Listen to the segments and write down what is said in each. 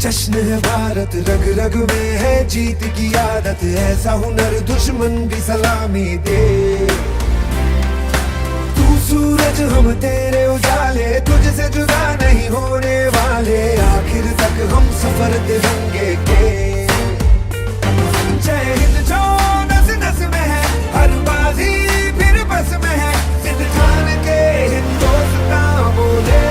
जश्न है भारत, रग रग में है जीत की आदत। ऐसा हुनर दुश्मन भी सलामी दे। तू सूरज हम तेरे उजाले, तुझसे जुदा नहीं होने वाले। आखिर तक हम सफर तिरंगे के। जय हिंद जो नस नस में है, हर बाजी फिर बस में है। जिद ठान के हिंदुस्तान बोले।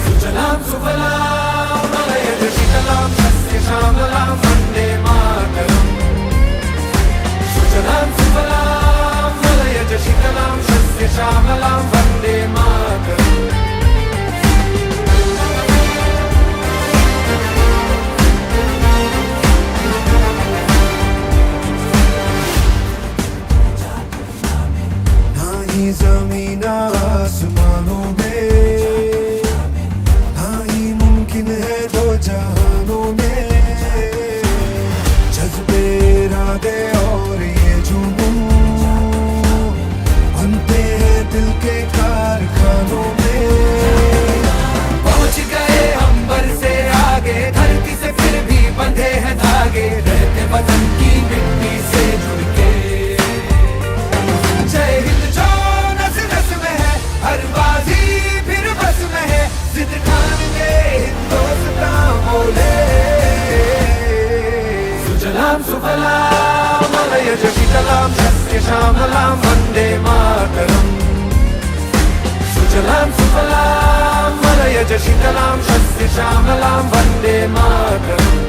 सुजलाम सुफलाम मलयज शीतलाम सस्य श्यामलाम वंदे मातरम। सुजलाम सुफलाम मलयज शीतलाम सस्य श्यामलाम वंदे मातरम। ना ही जमीन आसमानों में, है दो जहानों में। जज्बे इरादे और ये जुनून बनते हैं दिल के कारखानों में। पहुंच गए अंबर से आगे, धरती से फिर भी बंधे हैं धागे। रहते वतन की मिट्टी से जुड़ के। जय हिंद जो नस नस में है, हर बाजी फिर बस में है। जिद ठान के हिंदुस्तान बोले। सुजलाम सुफलाम मलयज शीतलाम सस्य श्यामलाम वंदे मातरम। सुजलाम सुफलाम मलयज शीतलाम सस्य श्यामलाम वंदे मातरम।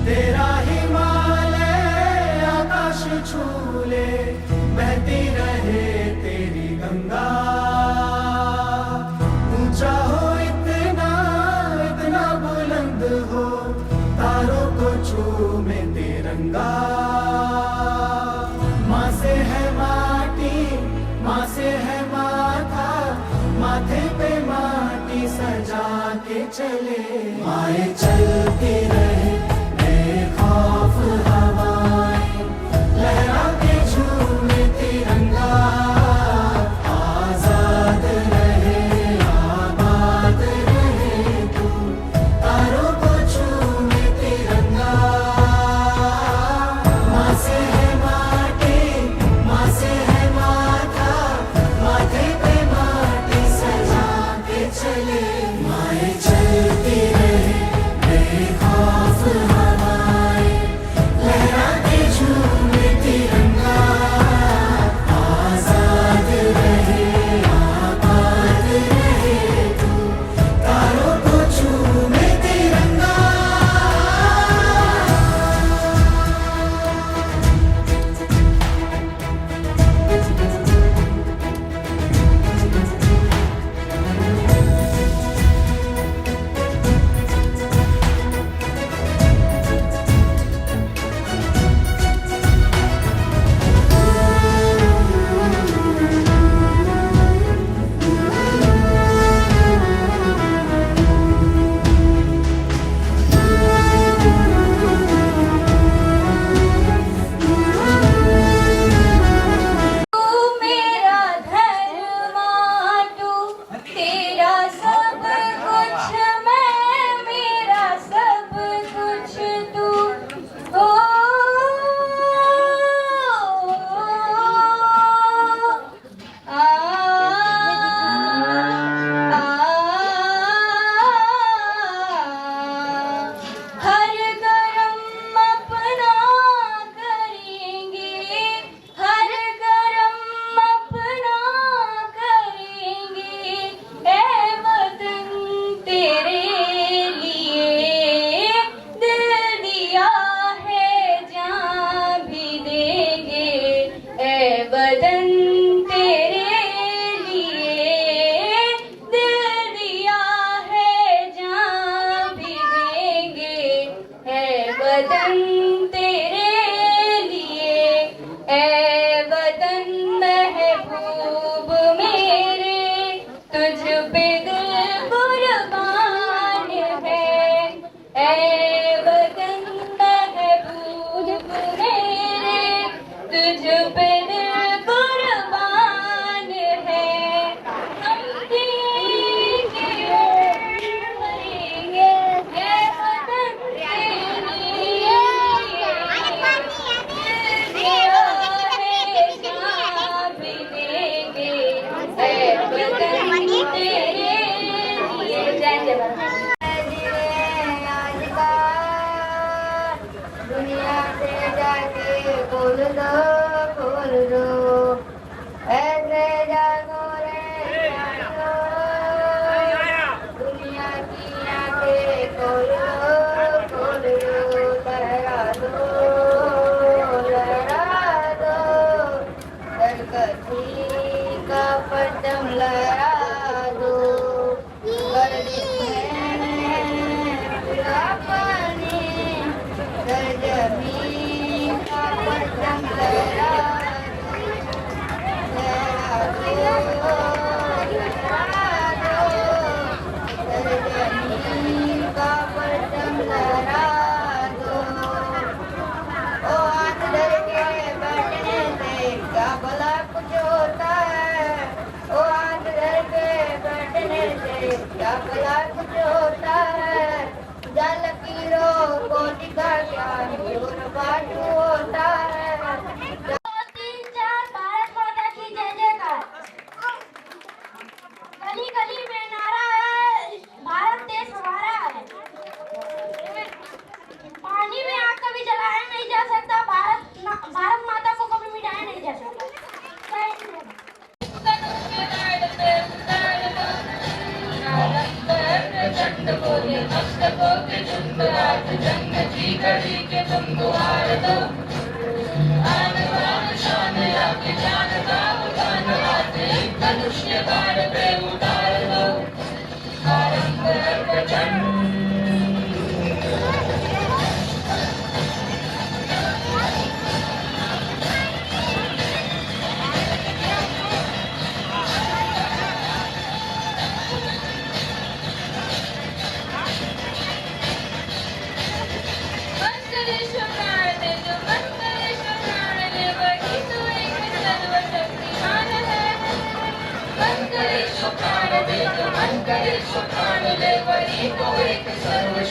तेरा हिमालय आकाश छूले, बहती रहे तेरी गंगा। ऊंचा हो इतना इतना बुलंद हो, तारों को छूमे तिरंगा। माँ से है माटी, माँ से है माथा, माथे पे माटी सजा के चले। माए चलती रहे खौफ हवाएं, लहरा के झूमे तिरंगा। आजाद रहे आबाद रहे तू, तारों को झूमे तिरंगा। माँ से है माटी, माँ से है माथा, माथे पे माटी सजा के चले। माए चलती रहे बेखौफ हवाएं, तेरे लिए दिल दिया है, जान भी देंगे ए वतन तेरे लिए दिल दिया है, जान भी देंगे ए वतन तेरे लिए ए वतन महबूब मेरे तुझ पे दिल कुर्बान है ए वतन महबूब मेरे तुझ पे दिल कुर्बान है हम देंगे मरेंगे ए वतन के लिए दिया है जान भी देंगे ए वतन तेरे लिए जय जय दुनिया से जाके बोल दो ऐसे जानो रे जानो दुनिया की आंखें खोल दो लहरा दो दरकती का पट्टम लहरा दो गर्दिश में पूरा पानी दर जमीन का पट्टम लहरा दो दर जमीन का पट्टम लहरा दो ओ हाथ धर के बैठने से क्या भला कुछ होता है ओ हाथ धर के बैठने से क्या भला कुछ होता है जा लकीरों को दिखा क्या जोर बाटू होता है 3 4 भारत माता की जय जयकार गली गली में नारा है भारत देश हमारा है पानी में आग कभी जलाया नहीं जा सकता भारत माता को कभी मिटाया नहीं जा सकता प्रचंड बोले मस्तकों के झुंड आज जंग की घड़ी के तुम दुआर दो आन बान शान आके जान का उठान आज एक धनुष के बाण पे उतार दो प्रचंड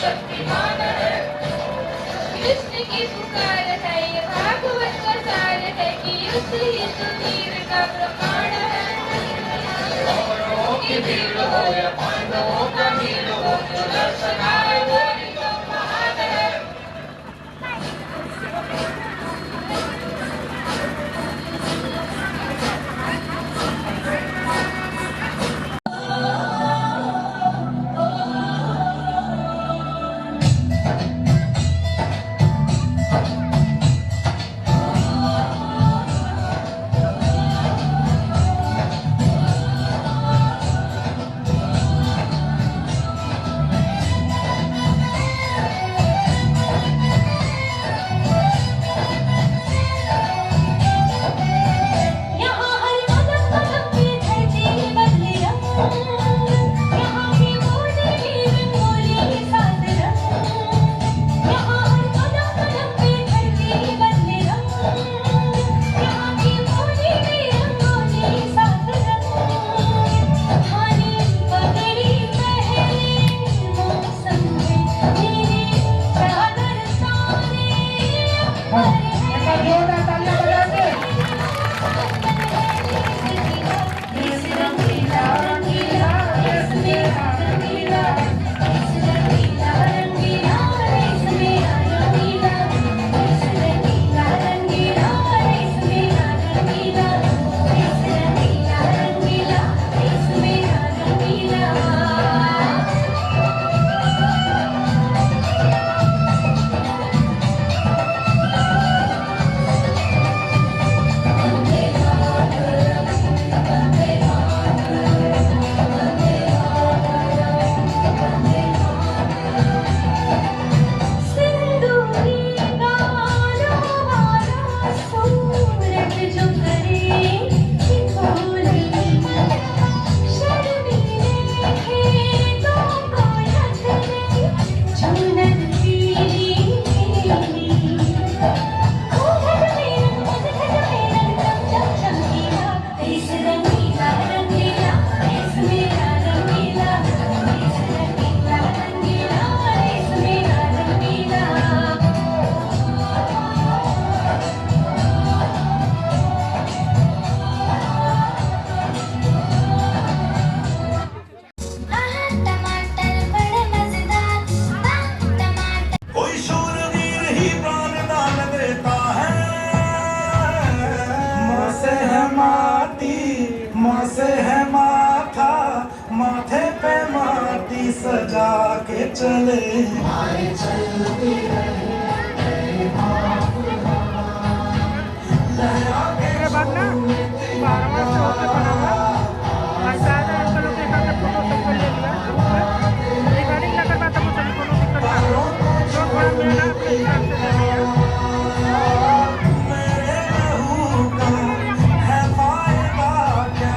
शक्तिमान है कृष्ण की पुकार है ये भागवत का सार है कि युद्ध ही सुधीर का प्रमाण है कौरवों की भीड़ हो या पांडवों का वीर हो जो दर्शन आए वो ही तो महान है के चले आए चलती रहे मेरे बाद ना 12वां फ्लोर पे बना हुआ और शायद अंकलों के घर से फोटो सब ले लिया रिगार्डिंग नगर बात मुझे कोनो दिक्कत ना हो जो थोड़ा मेरा अपने हिसाब से ले लिया मेरे लहू का है फायदा क्या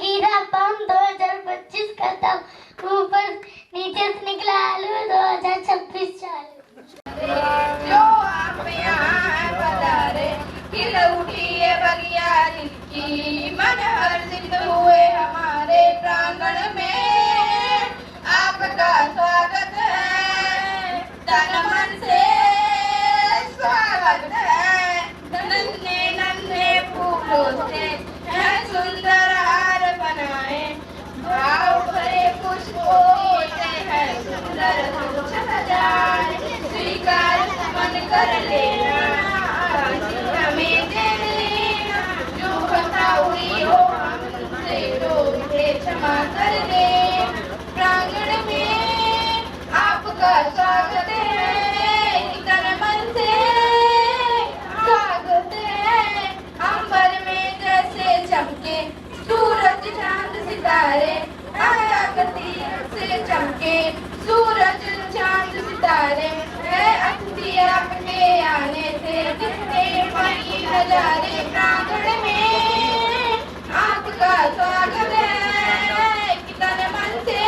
गिरा पंप 2025 खत्म ऊपर नीचे से निकला आलू 2026 चालू जो आप यहाँ पधारे खिल उठी है बगिया दिल की मन हर्षित हुए हमारे प्रांगण में आपका स्वागत है तन मन से स्वागत है नन्हे नन्हे फूलों से है सुंदर हार बनाए भाव भरे पुष्पों से है सुंदर गुच्छ सजाए स्वीकार मन कर लेना हमें दे देना जो खता हुई हो हमसे तो उसे क्षमा कर दे प्रांगण में आपका स्वागत है तन मन से स्वागत है अंबर में जैसे चमके सूरज चांद सितारे आकाशती से चमके सूरज चांद सितारे है अतिथि आपके आने से कितने बड़ी नजारे प्रांगण में आपका स्वागत है कि तन मन से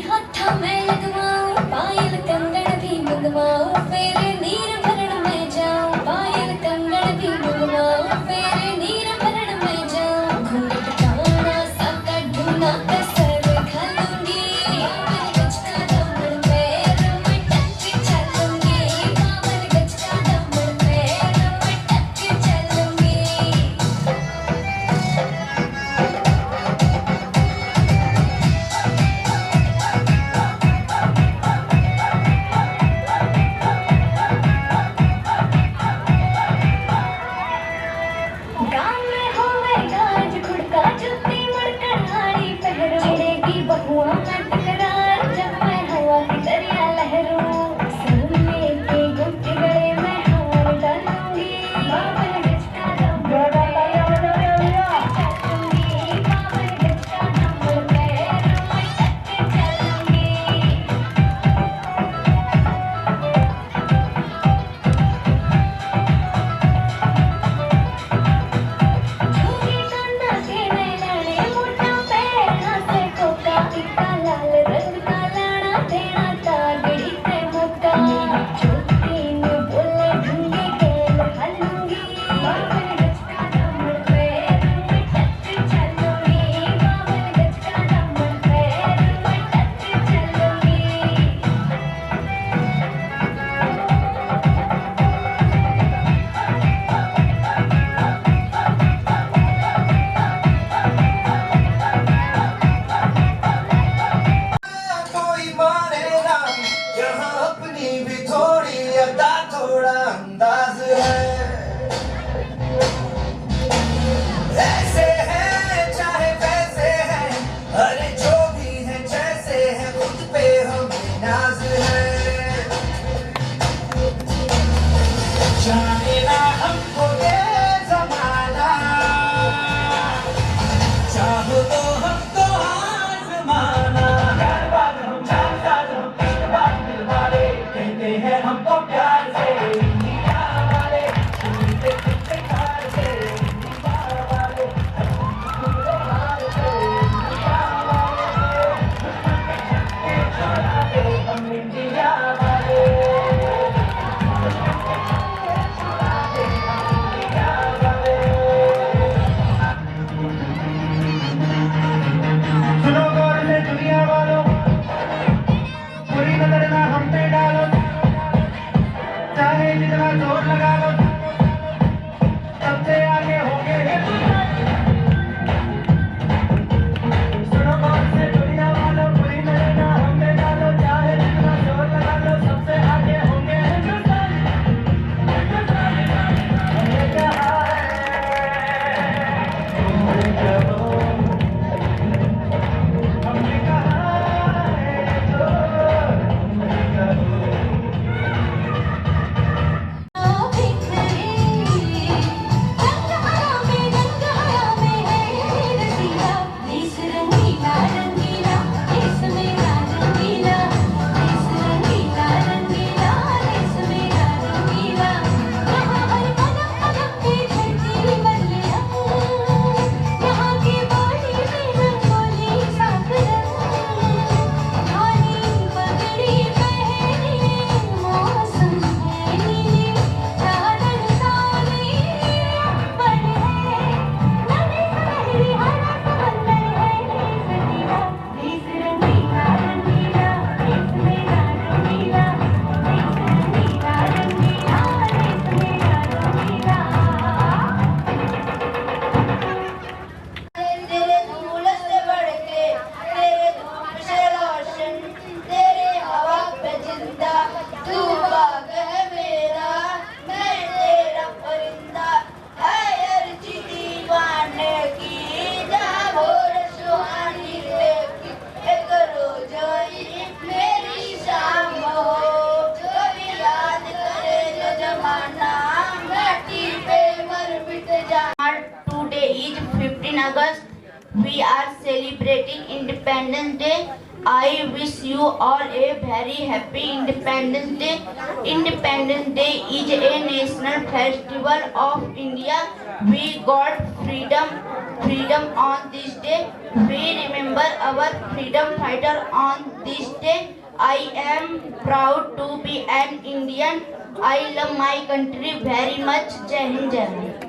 हाथ में लगवाऊं पायल कंगन भी मंगवाऊं फिर नीर भरण में जाऊं पायल कंगन भी मंगवाऊं फिर नीर भरण में जाऊं घूंघट काना साका ढूंढना कसर खालूंगी बावन गज का दामन पैर में टक चलूंगी बावन गज का दामन पैर में टक चलूंगी गाँव में होवे गाज खुड़का जुत्ती मुड़कर हाड़ी पहरो चिड़ेगी बहुआ में टकरार जब मैं हवा की दरिया लहरूं सोने के गुप्त गले में हार डालूंगी बावन गज का दामन चलूंगी बावन गज का दामन पैर में टक चलूंगी झूठी कांदा के नैनाने मोटा पैर घासे कोका इक्का लाल रंग का लाड़ा देना तागड़ी पे मोका छोटी ने बोले ढूंढे खेल हलूंगी बावन गज का दामन पैर में टक चलूंगी बावन गज का दामन पैर में टक चलूंगी कोई माने ना यहाँ अपनी भी थोड़ी अदा थोड़ा अंदाज है ऐसे हैं चाहे वैसे हैं अरे जो भी हैं जैसे हैं खुद पे हमें नाज है जाने ना हमको ये जमाना चाहो तो हमको आजमाना कहते हैं हमको प्यार से celebrating Independence Day. I wish you all a very happy Independence Day. Independence Day is a national festival of India. We got freedom on this day. We remember our freedom fighter on this day. I am proud to be an Indian. I love my country very much. Jai Hind, Jai Hind.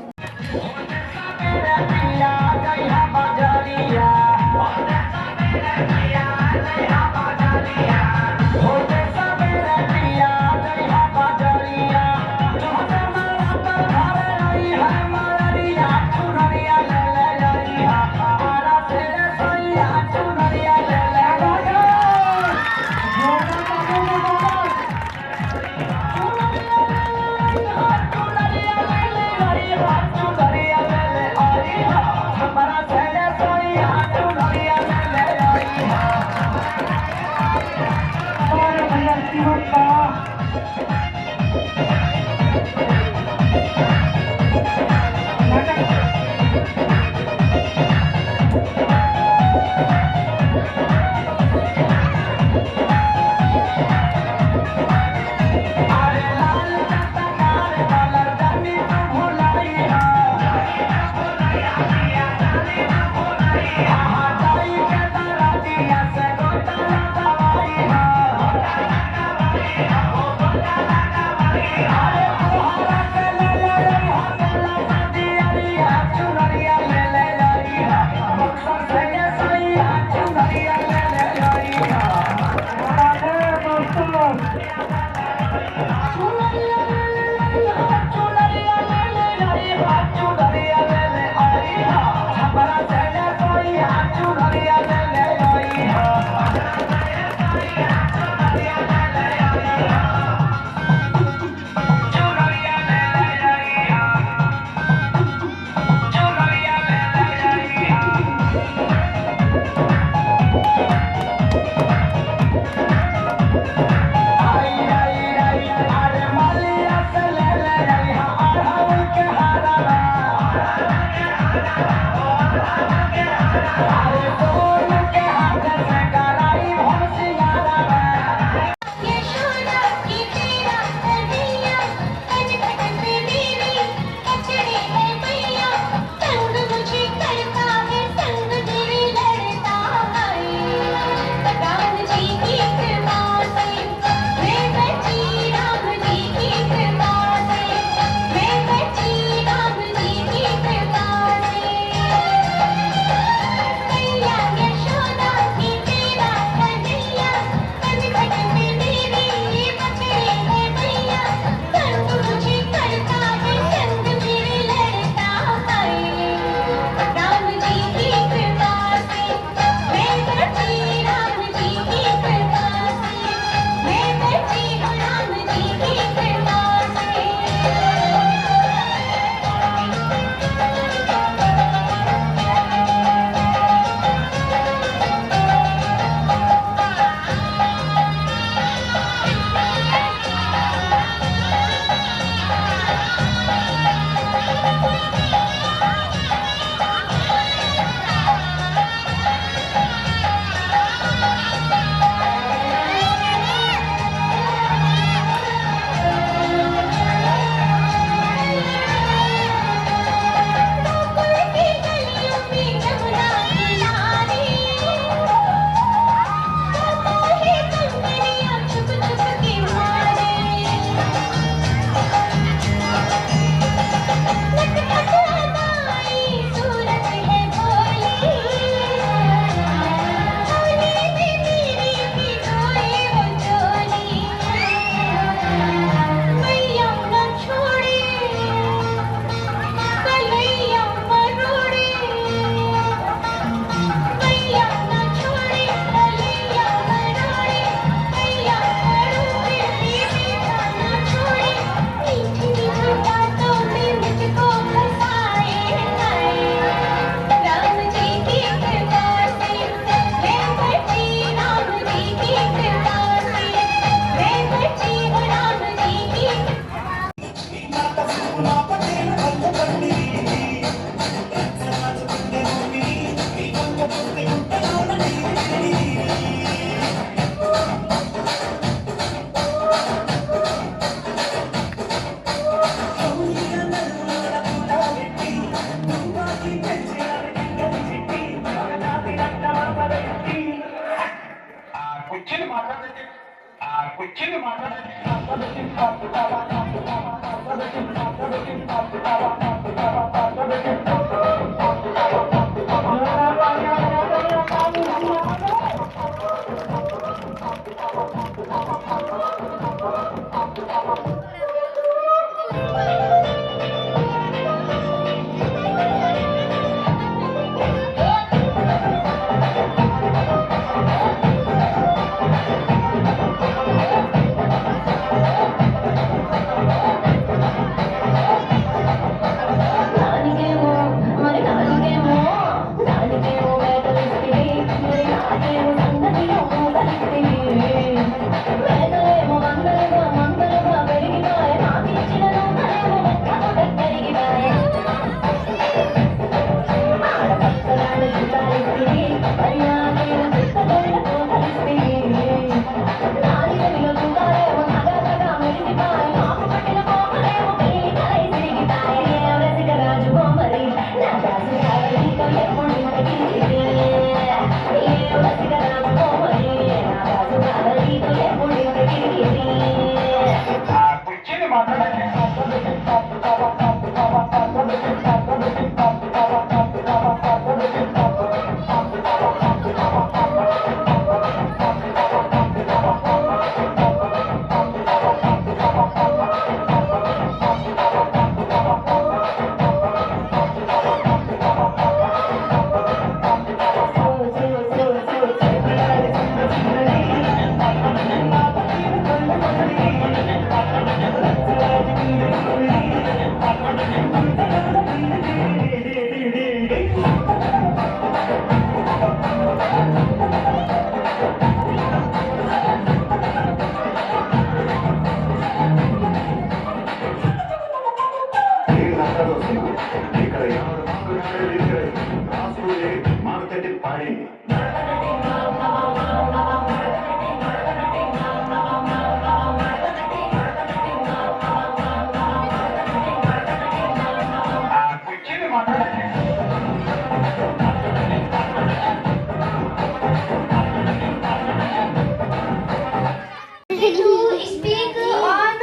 To speak on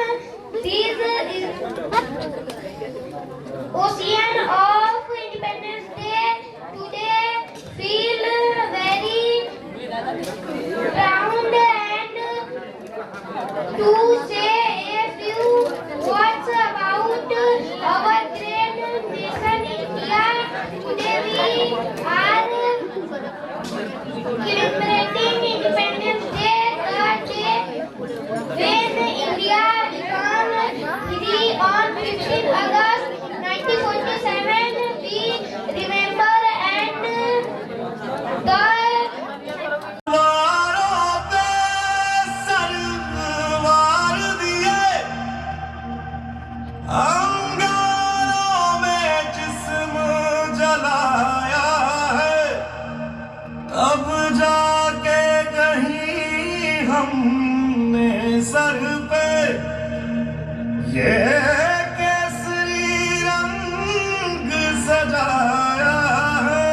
this ocean of Independence Day today, feel very proud and to say a few words about our great nation India. Today we are celebrating Independence Day, the day when India became free on 15 August 1947. We remember and the Sarwar दिए अंगारों में जिस्म जलाया है, अब जाके कहीं हमने सर पे ये केसरी रंग सजाया है।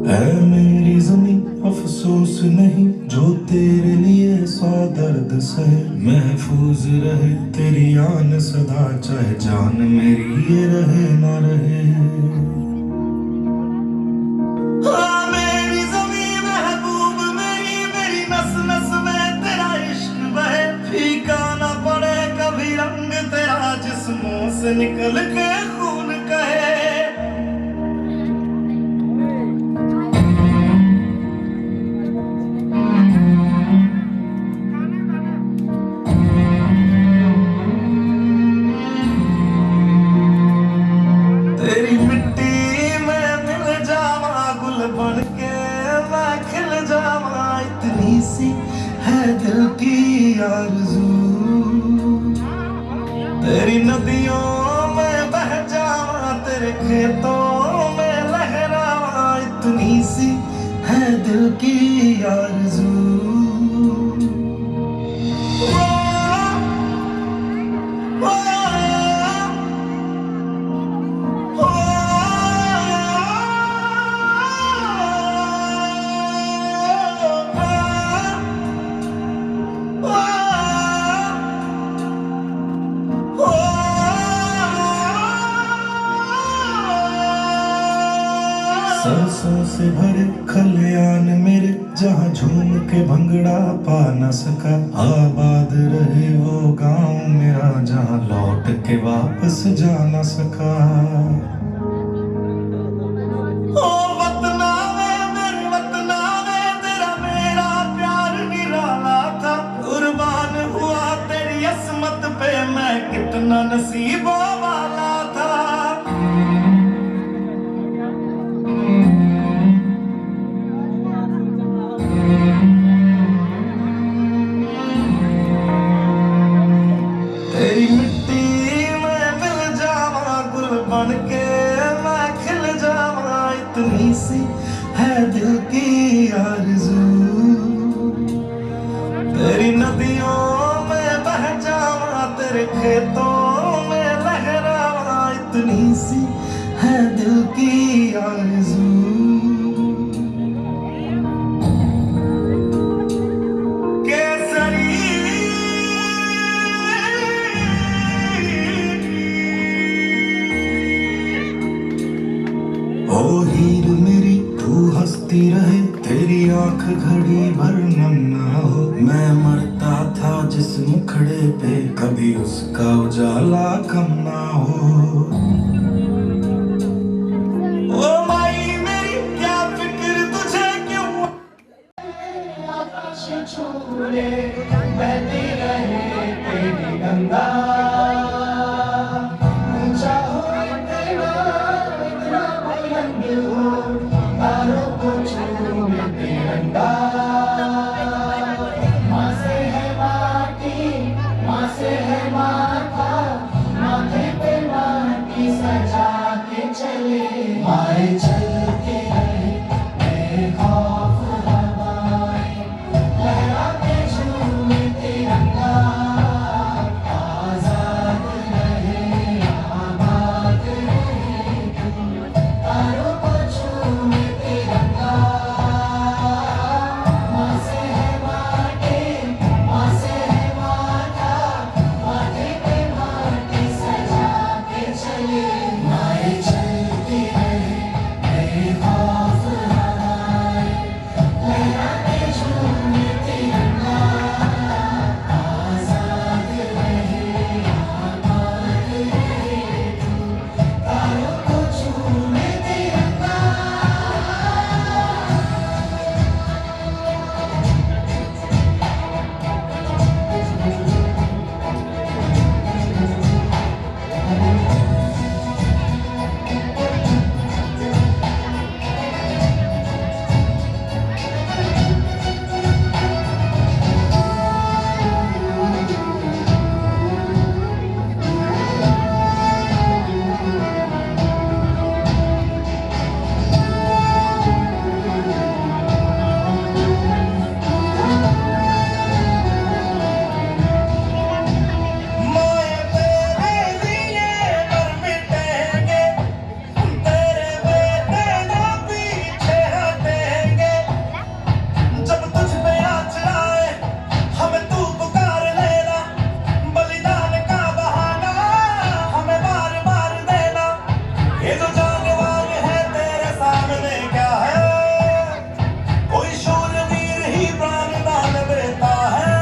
ऐ मेरी ज़मीं अफसोस नहीं जो तेरे लिए सौ दर्द सहे, महफूज रहे तेरी आन सदा चाहे जान मेरी ये रहे ना रहे। हाँ मेरी ज़मीं महबूब मेरी नस नस में तेरा इश्क बहे, फीका ना पड़े कभी रंग तेरा जिस्मों से निकल के खून कहे। तेरी मिट्टी में मिल जावा गुल बन के मैं खिल जावा, इतनी सी है दिल की आरज़ू। तेरी नदियों में बह जावा तेरे खेतों में लहरावा, इतनी सी है दिल की आरज़ू। सरसों से भरे खलियान मेरे, जहाँ झूम के भंगड़ा पा न सका। आबाद रहे वो गांव मेरा, जहाँ लौट के वापस जा न सका। ओ वतना वे मेरे वतना वे, तेरा मेरा प्यार निराला था। कुर्बान हुआ तेरी असमत पे मैं, कितना नसीबों वाला था। तेरी मिट्टी में मिल जावा, गुल बन के मैं खिल जावा, इतनी सी है दिल की आरज़ू। तेरी नदियों में बह जावा, तेरे खेतों में लहरावा, इतनी सी है दिल की आरज़ू। ओ हीर मेरी तू हंसती रहे, तेरी आंख घड़ी भर नम ना हो। मैं मरता था जिस मुखड़े पे, कभी उसका उजाला कम ना हो। ओ माई मेरी क्या फिक्र तुझे क्यों। छोड़े बहती रहे तेरी गंगा, ऊंचा हो तेरा इतना बुलंद हो, तारों को छूए तिरंगा। माँ से है माटी, माँ से है माथा, माथे पे माटी सजा के चले। माए चलती रहे बेखौफ हवाएं, लहरा के झूमे तिरंगा। आजाद रहे आबाद रहे, तारों को झूमे तिरंगा। माँ से है माटी, माँ से है माथा, माथे पे माटी सजा के चले। माए चलती रहे बेखौफ हवाएं, लहरा के झूमे तिरंगा। आजाद रहे आबाद रहे, तारों को झूमे तिरंगा। माए तेरे दिए पर मिटेंगे, तेरे बेटे ना पीछे हटेंगे। जब तुझ पे आँच आए हमें तू पुकार लेना, बलिदान का बहाना हमें बार बार देना। ये जो जानवर है तेरे सामने क्या है, कोई शूरवीर ही प्राण दान देता है।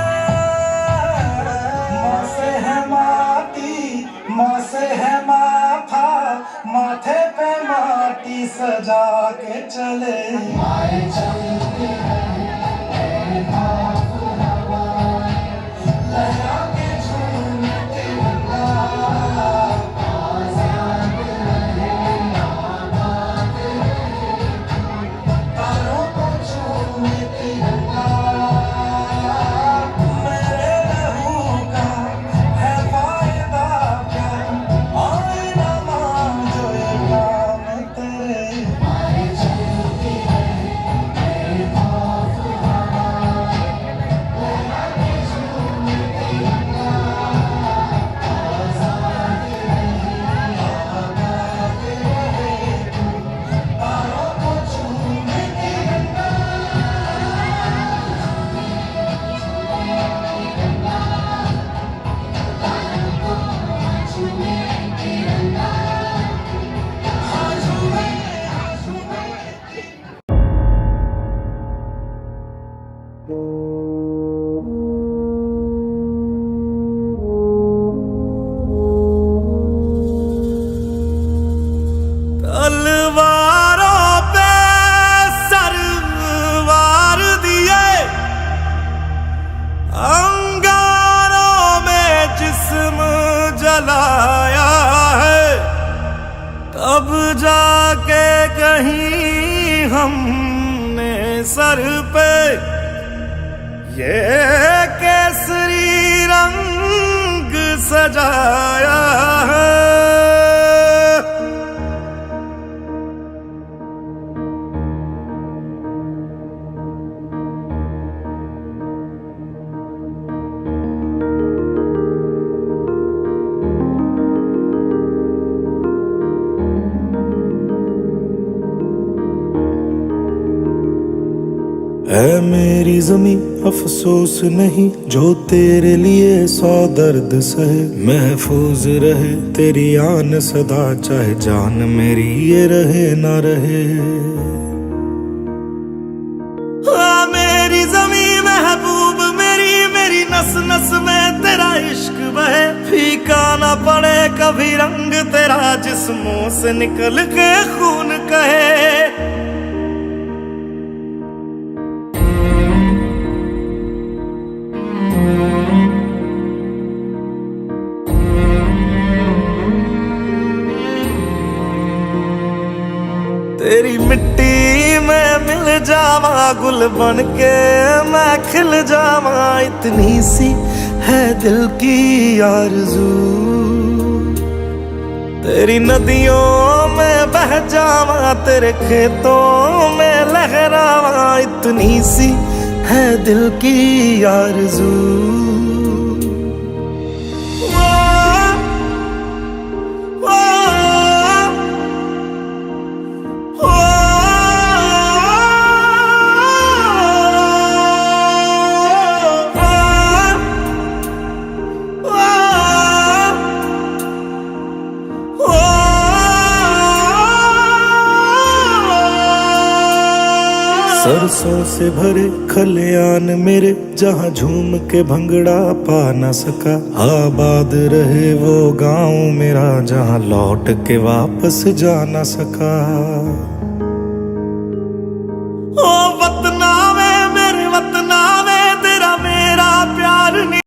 माँ से है माटी, माँ से है माथा, माथे पे माटी सजा के चले। आए चलते रहे बेखौफ हवाएं, लहरा के झूमे तिरंगा। आजाद रहे आबाद रहे, तारों को झूमे तिरंगा। मेरे लहू का है फायदा क्या, आईना मान जो ये प्यार। तलवारों पे सरवार दिए, अंगारों में जिस्म जलाया है, तब जाके कहीं हमने सर पे ये केसरी रंग सजाया है। ऐ मेरी ज़मीं अफसोस नहीं जो तेरे लिए 100 दर्द सहे, महफूज रहे तेरी आन सदा चाहे जान मेरी ये रहे ना रहे। हाँ मेरी ज़मीं महबूब मेरी, मेरी नस नस में तेरा इश्क बहे, फीका ना पड़े कभी रंग तेरा जिस्मों से निकल के खून कहे। तेरी मिट्टी में मिल जावा गुल बन के मैं खिल जावा, इतनी सी है दिल की आरज़ू। तेरी नदियों में बह जावा तेरे खेतों में लहरावा, इतनी सी है दिल की आरज़ू। सरसों से भरे खलियान मेरे जहाँ झूम के भंगड़ा पा न सका, आबाद रहे वो गाँव मेरा जहाँ लौट के वापस जा न सका।